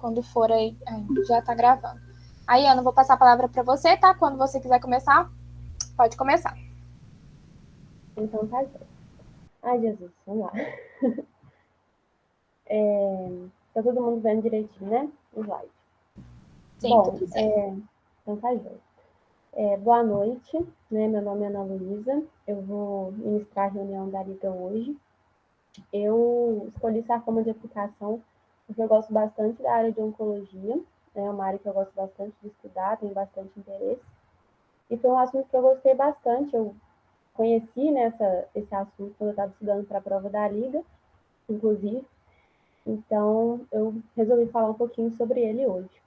quando for aí, já está gravando. Aí, Ana, vou passar a palavra para você, tá? Quando você quiser começar, pode começar. Então tá certo. Ai, Jesus, vamos lá. Tá todo mundo vendo direitinho, né? O slide. Sim, Bom, tudo certo. então tá certo. Boa noite, né? Meu nome é Ana Luísa, eu vou ministrar a reunião da Liga hoje. Eu escolhi sarcoma de aplicação porque eu gosto bastante da área de oncologia, é uma área que eu gosto bastante de estudar, tenho bastante interesse. E foi um assunto que eu gostei bastante, eu conheci esse assunto quando eu estava estudando para a prova da Liga, inclusive. Então, eu resolvi falar um pouquinho sobre ele hoje.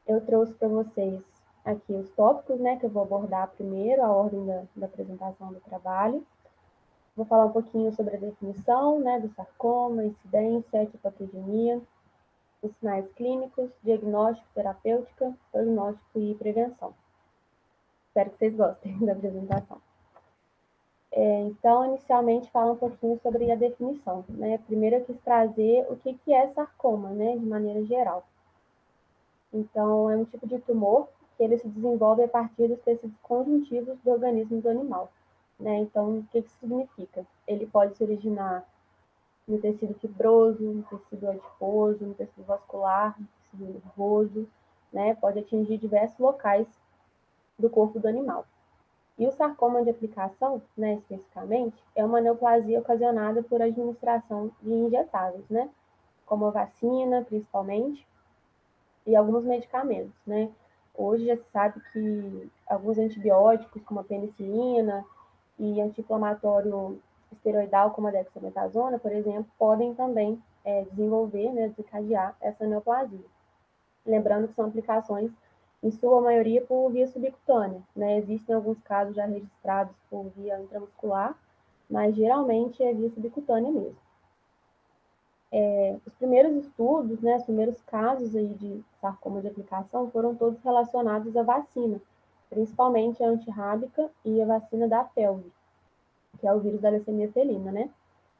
Eu trouxe para vocês aqui os tópicos, né, que eu vou abordar primeiro, a ordem da apresentação do trabalho. Vou falar um pouquinho sobre a definição, né, do sarcoma, incidência, etiopatogenia, os sinais clínicos, diagnóstico, terapêutica, prognóstico e prevenção. Espero que vocês gostem da apresentação. Então, inicialmente, fala um pouquinho sobre a definição, né? Primeiro, eu quis trazer o que é sarcoma, né, de maneira geral. Então, é um tipo de tumor que ele se desenvolve a partir dos tecidos conjuntivos do organismo do animal, né? Então, o que isso significa? Ele pode se originar no tecido fibroso, no tecido adiposo, no tecido vascular, no tecido nervoso, né? Pode atingir diversos locais do corpo do animal. E o sarcoma de aplicação, né, especificamente, é uma neoplasia ocasionada por administração de injetáveis, né? Como a vacina, principalmente, e alguns medicamentos, né? Hoje já se sabe que alguns antibióticos, como a penicilina e anti-inflamatório esteroidal, como a dexametasona, por exemplo, podem também desenvolver, né, desencadear essa neoplasia. Lembrando que são aplicações, em sua maioria, por via subcutânea, né? Existem alguns casos já registrados por via intramuscular, mas geralmente é via subcutânea mesmo. Os primeiros estudos, né, os primeiros casos aí de sarcoma de aplicação foram todos relacionados à vacina, principalmente a antirrábica e a vacina da pelve, que é o vírus da leucemia felina, né?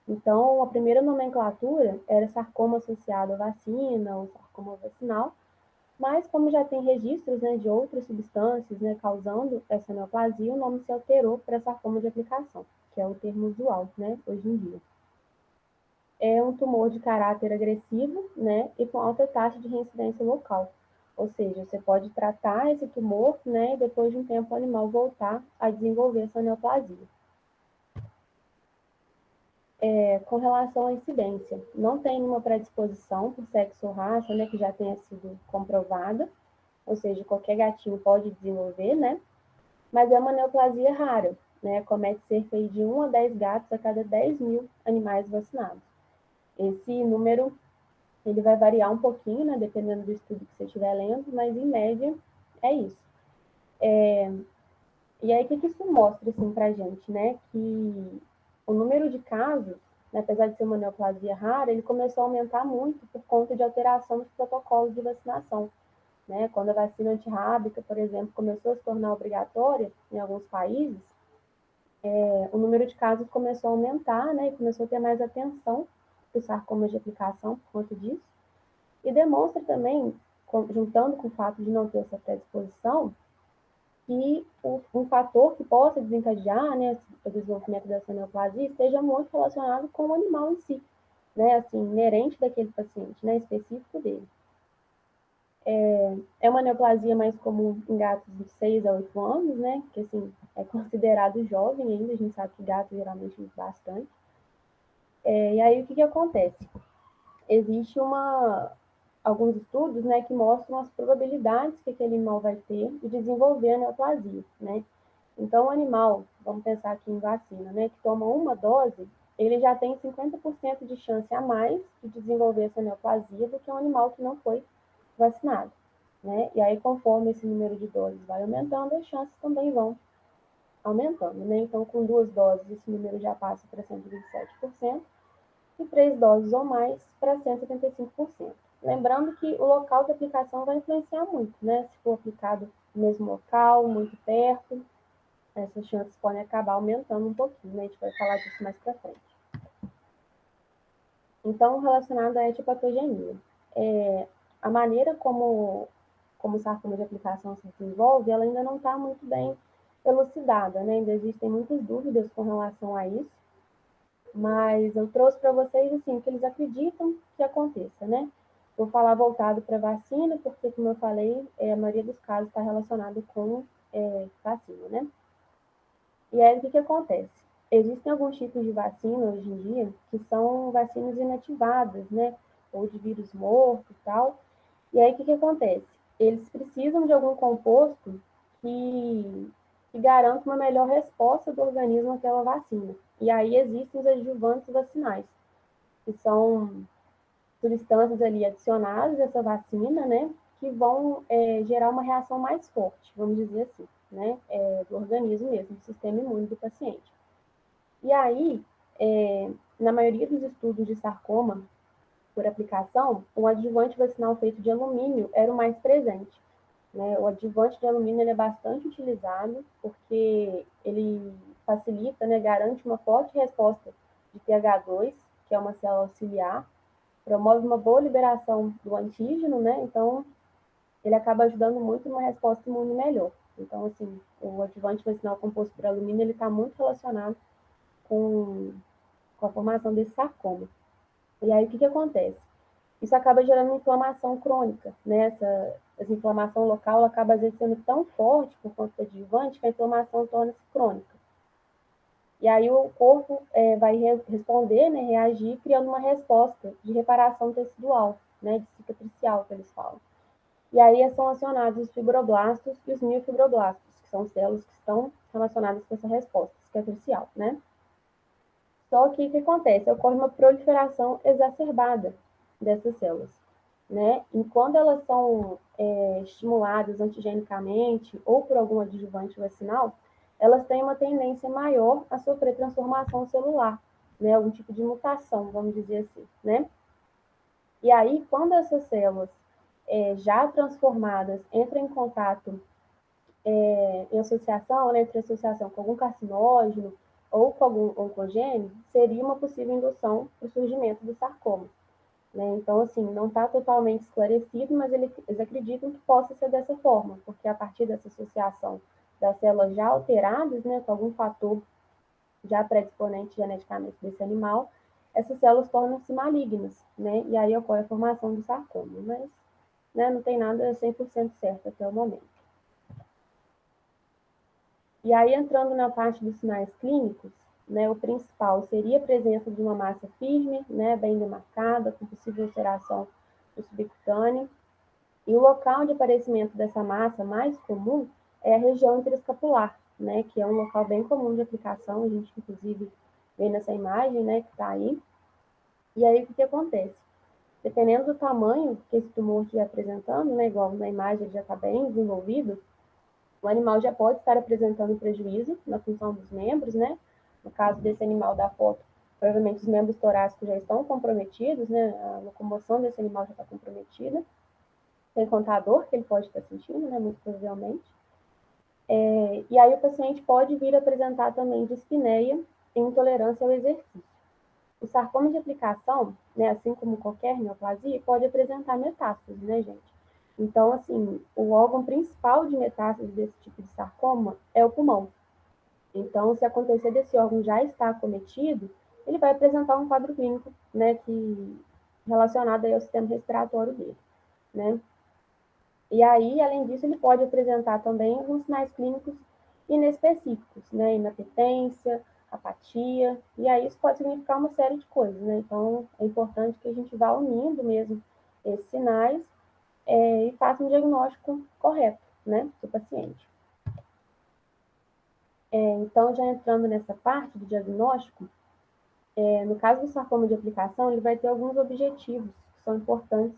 Então, a primeira nomenclatura era sarcoma associado à vacina ou sarcoma vacinal, mas como já tem registros, né, de outras substâncias, né, causando essa neoplasia, o nome se alterou para sarcoma de aplicação, que é o termo usual, né, hoje em dia. É um tumor de caráter agressivo, né, e com alta taxa de reincidência local. Ou seja, você pode tratar esse tumor, né, e depois de um tempo o animal voltar a desenvolver essa neoplasia. Com relação à incidência, não tem nenhuma predisposição por sexo ou raça, né, que já tenha sido comprovada, ou seja, qualquer gatinho pode desenvolver, né, mas é uma neoplasia rara, né, comete cerca de 1 a 10 gatos a cada 10 mil animais vacinados. Esse número ele vai variar um pouquinho, né, dependendo do estudo que você estiver lendo, mas em média é isso. E aí, o que isso mostra, assim, pra gente, né, que o número de casos, né, apesar de ser uma neoplasia rara, ele começou a aumentar muito por conta de alteração dos protocolos de vacinação, né, quando a vacina antirrábica, por exemplo, começou a se tornar obrigatória em alguns países, o número de casos começou a aumentar, né, e começou a ter mais atenção para os sarcomas de aplicação por conta disso. E demonstra também, juntando com o fato de não ter essa predisposição, que um fator que possa desencadear, né, o desenvolvimento dessa neoplasia esteja muito relacionado com o animal em si, né, assim, inerente daquele paciente, né, específico dele. É uma neoplasia mais comum em gatos de 6 a 8 anos, né, que assim, é considerado jovem ainda, a gente sabe que gato geralmente vive bastante. E aí o que acontece? Existe alguns estudos, né, que mostram as probabilidades que aquele animal vai ter de desenvolver a neoplasia, né? Então, o animal, vamos pensar aqui em vacina, né, que toma uma dose, ele já tem 50% de chance a mais de desenvolver essa neoplasia do que um animal que não foi vacinado, né? E aí, conforme esse número de doses vai aumentando, as chances também vão aumentando, né? Então, com 2 doses, esse número já passa para 127%, e 3 doses ou mais para 175%. Lembrando que o local de aplicação vai influenciar muito, né? Se for aplicado no mesmo local, muito perto, essas chances podem acabar aumentando um pouquinho, né? A gente vai falar disso mais para frente. Então, relacionado à etiopatogenia. A maneira como o sarcoma de aplicação se desenvolve, ela ainda não está muito bem elucidada, né? Ainda existem muitas dúvidas com relação a isso, mas eu trouxe para vocês, assim, que eles acreditam que aconteça, né? Vou falar voltado para vacina, porque, como eu falei, a maioria dos casos está relacionado com vacina, né? E aí, o que acontece? Existem alguns tipos de vacina hoje em dia que são vacinas inativadas, né? Ou de vírus morto e tal. E aí, o que acontece? Eles precisam de algum composto que garanta uma melhor resposta do organismo àquela vacina. E aí existem os adjuvantes vacinais, que são substâncias ali adicionadas a essa vacina, né? Que vão gerar uma reação mais forte, vamos dizer assim, né? Do organismo mesmo, do sistema imune do paciente. E aí, na maioria dos estudos de sarcoma por aplicação, o adjuvante vacinal feito de alumínio era o mais presente. Né? O adjuvante de alumínio ele é bastante utilizado porque ele facilita, né, garante uma forte resposta de TH2, que é uma célula auxiliar, promove uma boa liberação do antígeno, né? Então, ele acaba ajudando muito numa resposta imune melhor. Então, assim, o adjuvante vacinal composto por alumínio, ele está muito relacionado com, com a formação desse sarcoma. E aí, o que acontece? Isso acaba gerando inflamação crônica, né? Essa inflamação local acaba, às vezes, sendo tão forte por conta do adjuvante que a inflamação torna-se crônica. E aí o corpo vai responder, né, reagir, criando uma resposta de reparação tecidual, né, de cicatricial, que eles falam. E aí são acionados os fibroblastos e os miofibroblastos, que são células que estão relacionadas com essa resposta cicatricial, né? Só que o que acontece? Ocorre uma proliferação exacerbada dessas células, né? E quando elas são estimuladas antigenicamente ou por algum adjuvante vacinal, elas têm uma tendência maior a sofrer transformação celular, né? Algum tipo de mutação, vamos dizer assim, né? E aí, quando essas células já transformadas entram em contato em associação, né, entre associação com algum carcinógeno ou com algum oncogênio, seria uma possível indução para o surgimento do sarcoma. Né? Então, assim, não está totalmente esclarecido, mas eles acreditam que possa ser dessa forma, porque a partir dessa associação das células já alteradas, né, com algum fator já predisponente geneticamente desse animal, essas células tornam-se malignas, né, e aí ocorre a formação do sarcoma, mas né, não tem nada 100% certo até o momento. E aí, entrando na parte dos sinais clínicos, né, o principal seria a presença de uma massa firme, né, bem demarcada, com possível ulceração do subcutâneo. E o local de aparecimento dessa massa mais comum é a região interescapular, né, que é um local bem comum de aplicação, a gente inclusive vê nessa imagem, né, que está aí. E aí, o que acontece? Dependendo do tamanho que esse tumor estiver apresentando, né, igual na imagem ele já está bem desenvolvido, o animal já pode estar apresentando prejuízo na função dos membros, né? No caso desse animal da foto, provavelmente os membros torácicos já estão comprometidos, né? A locomoção desse animal já está comprometida. Sem contar a dor que ele pode estar sentindo, né? Muito provavelmente. E aí o paciente pode vir a apresentar também dispneia e intolerância ao exercício. O sarcoma de aplicação, né, assim como qualquer neoplasia, pode apresentar metástase, né, gente? Então, assim, o órgão principal de metástase desse tipo de sarcoma é o pulmão. Então, se acontecer desse órgão já estar acometido, ele vai apresentar um quadro clínico, né, relacionado aí ao sistema respiratório dele, né? E aí, além disso, ele pode apresentar também alguns sinais clínicos inespecíficos, né? Inapetência, apatia, e aí isso pode significar uma série de coisas, né? Então, é importante que a gente vá unindo mesmo esses sinais e faça um diagnóstico correto, né, do paciente. Então, já entrando nessa parte do diagnóstico, no caso do sarcoma de aplicação, ele vai ter alguns objetivos que são importantes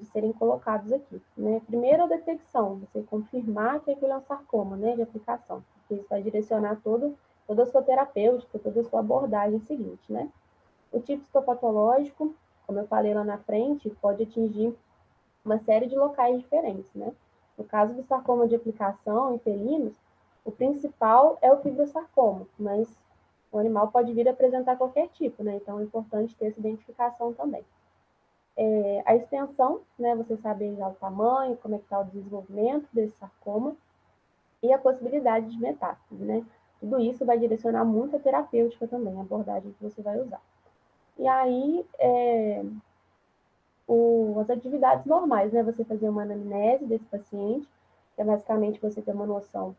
de serem colocados aqui. Né? Primeiro, a detecção, você confirmar que aquilo é um sarcoma, né, de aplicação, porque isso vai direcionar toda a sua terapêutica, toda a sua abordagem seguinte, né? O tipo histopatológico, como eu falei lá na frente, pode atingir uma série de locais diferentes, né? No caso do sarcoma de aplicação em felinos, o principal é o fibrosarcoma, mas o animal pode vir a apresentar qualquer tipo, né? Então é importante ter essa identificação também. A extensão, né? Você saber já o tamanho, como é que está o desenvolvimento desse sarcoma e a possibilidade de metástase, né? Tudo isso vai direcionar muito a terapêutica também, a abordagem que você vai usar. E aí, as atividades normais, né? Você fazer uma anamnese desse paciente, que é basicamente você ter uma noção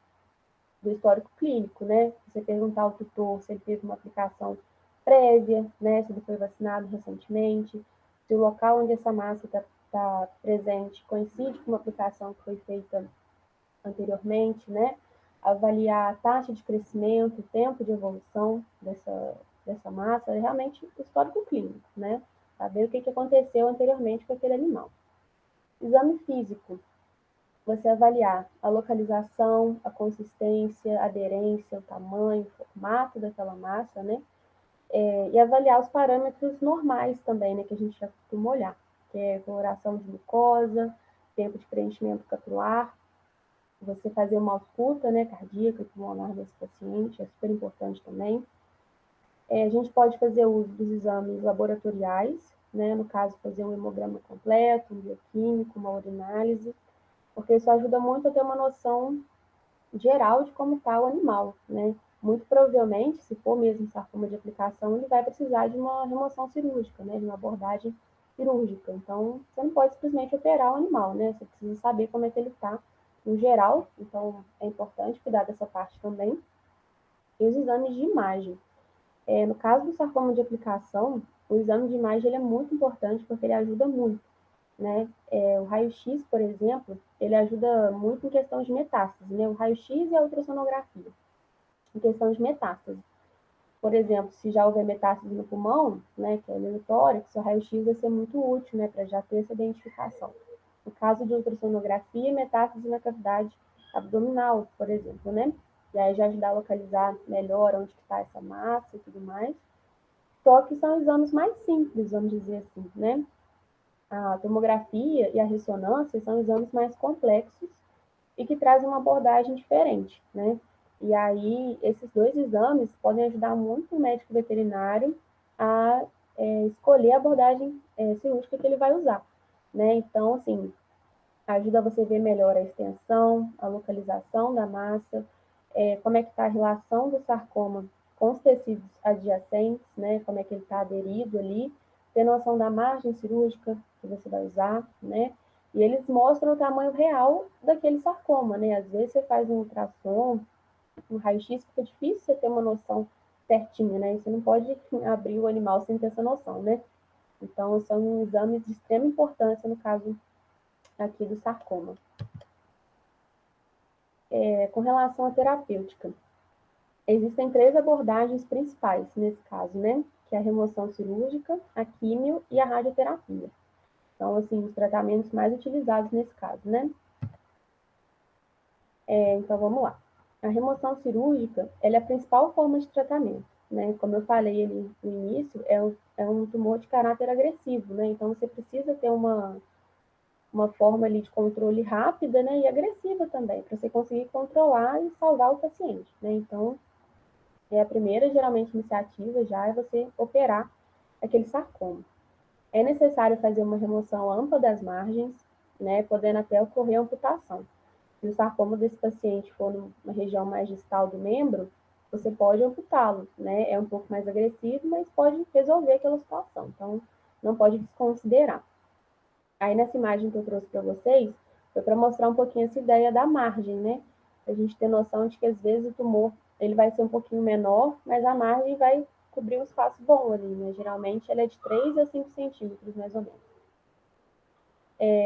do histórico clínico, né? Você perguntar ao tutor se ele teve uma aplicação prévia, né? Se ele foi vacinado recentemente, se o local onde essa massa está presente coincide com uma aplicação que foi feita anteriormente, né? Avaliar a taxa de crescimento, o tempo de evolução dessa massa, é realmente o histórico clínico, né? Saber o que aconteceu anteriormente com aquele animal. Exame físico, você avaliar a localização, a consistência, a aderência, o tamanho, o formato daquela massa, né? E avaliar os parâmetros normais também, né? Que a gente já costuma olhar, que é coloração de glucosa, tempo de preenchimento capilar, você fazer uma ausculta, né, cardíaca e pulmonar desse paciente, é super importante também. A gente pode fazer uso dos exames laboratoriais, né, no caso, fazer um hemograma completo, um bioquímico, uma urinálise, porque isso ajuda muito a ter uma noção geral de como está o animal, né? Muito provavelmente, se for mesmo sarcoma de aplicação, ele vai precisar de uma remoção cirúrgica, né, de uma abordagem cirúrgica. Então, você não pode simplesmente operar o animal, né? Você precisa saber como é que ele está no geral, então é importante cuidar dessa parte também. E os exames de imagem. No caso do sarcoma de aplicação, o exame de imagem ele é muito importante porque ele ajuda muito, né? O raio-x, por exemplo, ele ajuda muito em questão de metástase, né? O raio-x e a ultrassonografia, em questão de metástase. Por exemplo, se já houver metástase no pulmão, né, que é no tórax, o raio-x vai ser muito útil, né, para já ter essa identificação. No caso de ultrassonografia, metástase na cavidade abdominal, por exemplo, né? E aí já ajudar a localizar melhor onde está essa massa e tudo mais. Só que são exames mais simples, vamos dizer assim, né? A tomografia e a ressonância são exames mais complexos e que trazem uma abordagem diferente, né? E aí, esses dois exames podem ajudar muito o médico veterinário a escolher a abordagem cirúrgica que ele vai usar, né? Então, assim, ajuda você a ver melhor a extensão, a localização da massa, como é que está a relação do sarcoma com os tecidos adjacentes, né? Como é que ele está aderido ali, ter noção da margem cirúrgica que você vai usar, né? E eles mostram o tamanho real daquele sarcoma, né? Às vezes você faz um ultrassom, um raio-x, fica difícil você ter uma noção certinha, né? Você não pode abrir o animal sem ter essa noção, né? Então, são exames de extrema importância no caso aqui do sarcoma. Com relação à terapêutica, existem 3 abordagens principais nesse caso, né? Que é a remoção cirúrgica, a químio e a radioterapia. Então, assim, os tratamentos mais utilizados nesse caso, né? Então, vamos lá. A remoção cirúrgica, ela é a principal forma de tratamento, né? Como eu falei ali no início, é um tumor de caráter agressivo, né? Então, você precisa ter uma forma ali de controle rápida, né? E agressiva também, para você conseguir controlar e salvar o paciente, né? Então, a primeira, geralmente, iniciativa já é você operar aquele sarcoma. É necessário fazer uma remoção ampla das margens, né? Podendo até ocorrer amputação. Se o sarcoma desse paciente for numa região mais distal do membro, você pode amputá-lo, né? É um pouco mais agressivo, mas pode resolver aquela situação. Então, não pode desconsiderar. Aí, nessa imagem que eu trouxe para vocês, foi para mostrar um pouquinho essa ideia da margem, né? A gente ter noção de que, às vezes, o tumor ele vai ser um pouquinho menor, mas a margem vai cobrir um espaço bom ali, né? Geralmente, ela é de 3 a 5 centímetros, mais ou menos.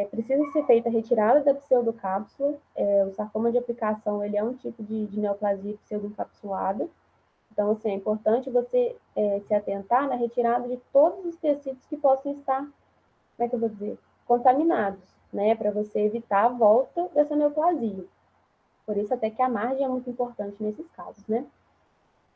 Precisa ser feita a retirada da pseudocápsula. O sarcoma de aplicação ele é um tipo de neoplasia pseudoencapsulada. Então, assim, é importante você se atentar na retirada de todos os tecidos que possam estar, como é que eu vou dizer, contaminados, né? Para você evitar a volta dessa neoplasia. Por isso, até que a margem é muito importante nesses casos, né?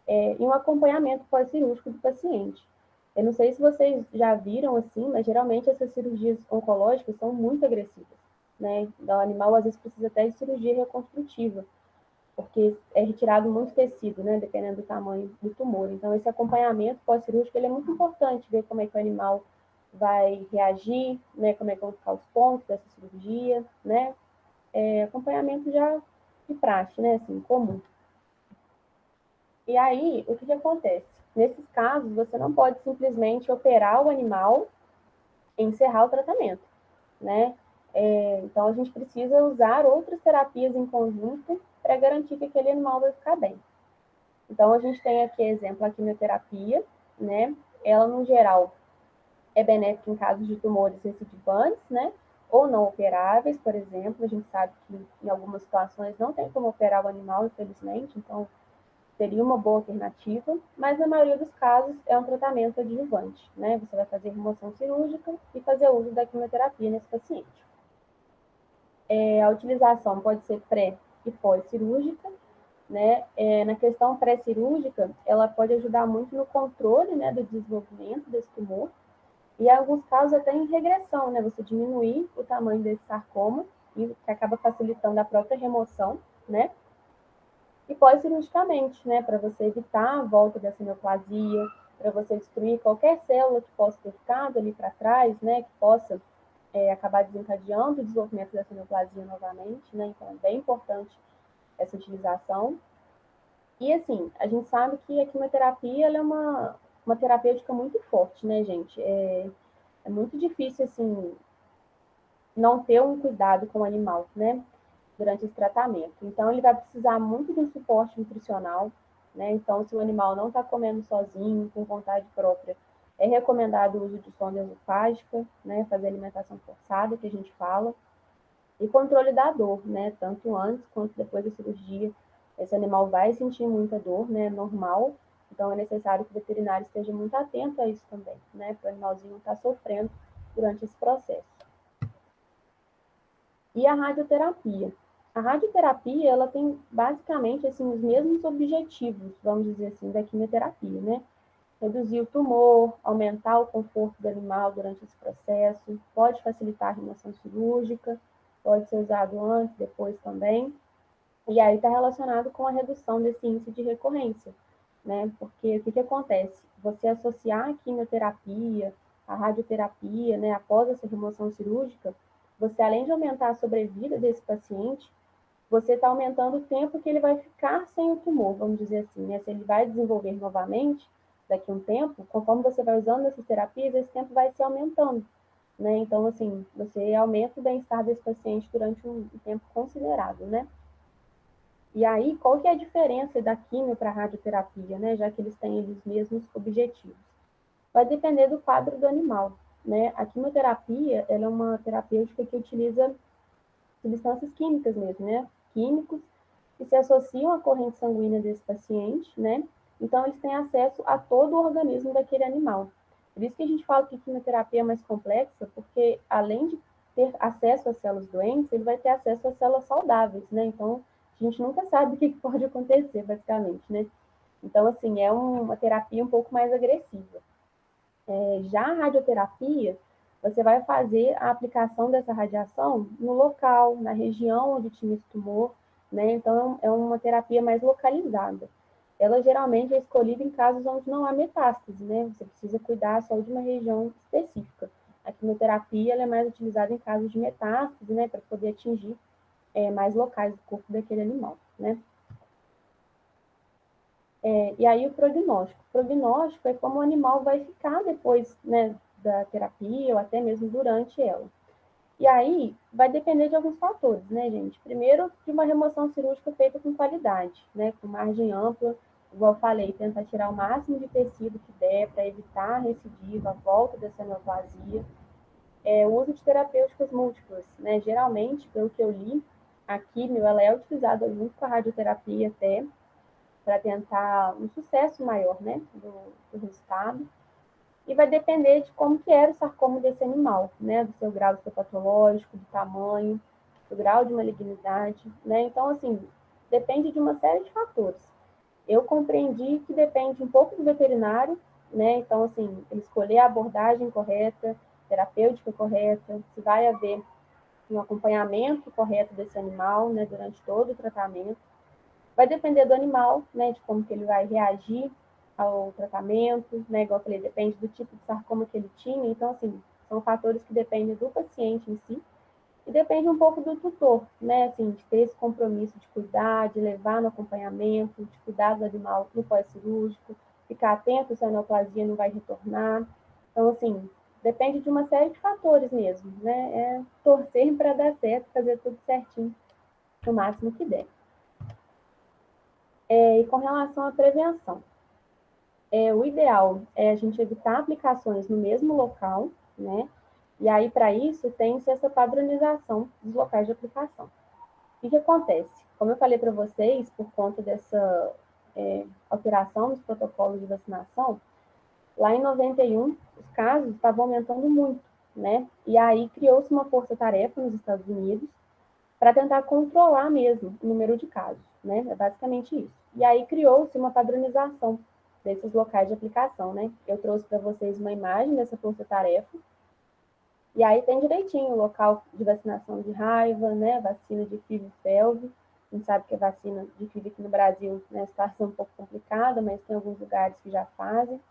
E um acompanhamento pós-cirúrgico do paciente. Eu não sei se vocês já viram assim, mas geralmente essas cirurgias oncológicas são muito agressivas, né? Então, o animal às vezes precisa até de cirurgia reconstrutiva, porque é retirado muito tecido, né, dependendo do tamanho do tumor. Então, esse acompanhamento pós-cirúrgico ele é muito importante, ver como é que o animal vai reagir, né, como é que vão ficar os pontos dessa cirurgia, né, acompanhamento já de praxe, né, assim, comum. E aí, o que acontece? Nesses casos, você não pode simplesmente operar o animal e encerrar o tratamento, né? Então, a gente precisa usar outras terapias em conjunto para garantir que aquele animal vai ficar bem. Então, a gente tem aqui, exemplo, a quimioterapia, né? Ela, no geral, é benéfica em casos de tumores recidivantes, né? Ou não operáveis, por exemplo. A gente sabe que em algumas situações não tem como operar o animal, infelizmente, então seria uma boa alternativa, mas na maioria dos casos é um tratamento adjuvante, né? Você vai fazer remoção cirúrgica e fazer uso da quimioterapia nesse paciente. A utilização pode ser pré e pós-cirúrgica, né? Na questão pré-cirúrgica, ela pode ajudar muito no controle, né, do desenvolvimento desse tumor, e em alguns casos até em regressão, né? Você diminuir o tamanho desse sarcoma, e que acaba facilitando a própria remoção, né? E pós-cirurgicamente, né? Para você evitar a volta dessa neoplasia, para você destruir qualquer célula que possa ter ficado ali para trás, né? Que possa acabar desencadeando o desenvolvimento dessa neoplasia novamente, né? Então é bem importante essa utilização. E assim, a gente sabe que a quimioterapia ela é uma terapêutica muito forte, né, gente? É muito difícil, assim, não ter um cuidado com o animal, né, durante esse tratamento. Então, ele vai precisar muito de um suporte nutricional, né? Então, se o animal não está comendo sozinho, com vontade própria, é recomendado o uso de sonda esofágica, né, fazer alimentação forçada, que a gente fala, e controle da dor, né, tanto antes quanto depois da cirurgia. Esse animal vai sentir muita dor, né, normal, então é necessário que o veterinário esteja muito atento a isso também, né, para o animalzinho não estar sofrendo durante esse processo. E a radioterapia. A radioterapia, ela tem basicamente assim os mesmos objetivos, vamos dizer assim, da quimioterapia, né? Reduzir o tumor, aumentar o conforto do animal durante esse processo, pode facilitar a remoção cirúrgica, pode ser usado antes, depois também. E aí está relacionado com a redução desse índice de recorrência, né? Porque o que acontece? Você associar a quimioterapia, a radioterapia, né, após essa remoção cirúrgica, você, além de aumentar a sobrevida desse paciente, você está aumentando o tempo que ele vai ficar sem o tumor, vamos dizer assim, né? Se ele vai desenvolver novamente daqui a um tempo, conforme você vai usando essas terapias, esse tempo vai se aumentando, né? Então, assim, você aumenta o bem-estar desse paciente durante um tempo considerável, né? E aí, qual que é a diferença da quimio para a radioterapia, né? Já que eles têm os mesmos objetivos. Vai depender do quadro do animal, né? A quimioterapia, ela é uma terapêutica que utiliza substâncias químicas mesmo, né? Químicos que se associam à corrente sanguínea desse paciente, né? Então, eles têm acesso a todo o organismo daquele animal. Por isso que a gente fala que a quimioterapia é mais complexa, porque além de ter acesso às células doentes, ele vai ter acesso às células saudáveis, né? Então, a gente nunca sabe o que pode acontecer, basicamente, né? Então, assim, é uma terapia um pouco mais agressiva. Já a radioterapia, você vai fazer a aplicação dessa radiação no local, na região onde tinha esse tumor, né? Então, é uma terapia mais localizada. Ela geralmente é escolhida em casos onde não há metástase, né? Você precisa cuidar só de uma região específica. A quimioterapia ela é mais utilizada em casos de metástase, né? Para poder atingir mais locais do corpo daquele animal, né? E aí o prognóstico. O prognóstico é como o animal vai ficar depois, né, da terapia ou até mesmo durante ela. E aí vai depender de alguns fatores, né, gente? Primeiro, de uma remoção cirúrgica feita com qualidade, né, com margem ampla, igual eu falei, tentar tirar o máximo de tecido que der para evitar a recidiva, a volta dessa neoplasia. O uso de terapêuticas múltiplas, né? Geralmente, pelo que eu li, a quimio ela é utilizada junto com a radioterapia até, para tentar um sucesso maior, né, do resultado. E vai depender de como que era o sarcoma desse animal, né, do seu grau patológico, do tamanho, do grau de malignidade, né. Então, assim, depende de uma série de fatores. Eu compreendi que depende um pouco do veterinário, né, então, assim, ele escolher a abordagem correta, terapêutica correta, se vai haver um acompanhamento correto desse animal, né, durante todo o tratamento. Vai depender do animal, né, de como que ele vai reagir ao tratamento, né, igual eu falei, depende do tipo de sarcoma que ele tinha, então, assim, são fatores que dependem do paciente em si, e depende um pouco do tutor, né, assim, de ter esse compromisso de cuidar, de levar no acompanhamento, de cuidar do animal no pós-cirúrgico, ficar atento se a neoplasia não vai retornar. Então, assim, depende de uma série de fatores mesmo, né, é torcer para dar certo, fazer tudo certinho, no máximo que der. E com relação à prevenção, o ideal é a gente evitar aplicações no mesmo local, né? E aí, para isso, tem-se essa padronização dos locais de aplicação. O que acontece? Como eu falei para vocês, por conta dessa alteração dos protocolos de vacinação, lá em 91, os casos estavam aumentando muito, né? E aí criou-se uma força-tarefa nos Estados Unidos para tentar controlar mesmo o número de casos, né? É basicamente isso. E aí criou-se uma padronização desses locais de aplicação, né? Eu trouxe para vocês uma imagem dessa força-tarefa, e aí tem direitinho o local de vacinação de raiva, né? Vacina de FIV e FeLV. A gente sabe que a vacina de FIV aqui no Brasil, né, situação um pouco complicada, mas tem alguns lugares que já fazem.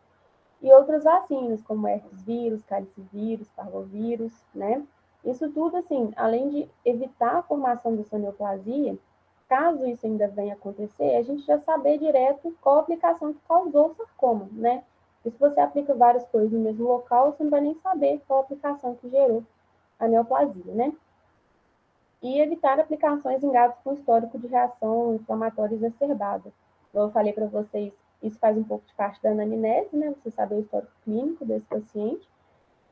E outras vacinas, como herpes vírus, calicivírus, parvovírus, né? Isso tudo, assim, além de evitar a formação dessa neoplasia, caso isso ainda venha a acontecer, a gente já saber direto qual a aplicação que causou o sarcoma, né? E se você aplica várias coisas no mesmo local, você não vai nem saber qual a aplicação que gerou a neoplasia, né? E evitar aplicações em gatos com histórico de reação inflamatória exacerbada. Como eu falei para vocês, isso faz um pouco de parte da anamnese, né? Você saber o histórico clínico desse paciente.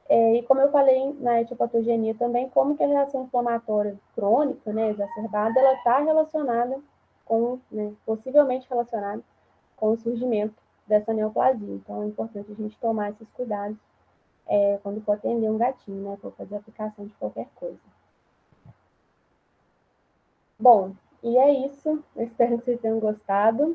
E como eu falei na etiopatogenia também, como que a reação inflamatória crônica, né, exacerbada, ela está relacionada com, né, possivelmente relacionada com o surgimento dessa neoplasia. Então, é importante a gente tomar esses cuidados quando for atender um gatinho, né, for fazer a aplicação de qualquer coisa. Bom, e é isso. Eu espero que vocês tenham gostado.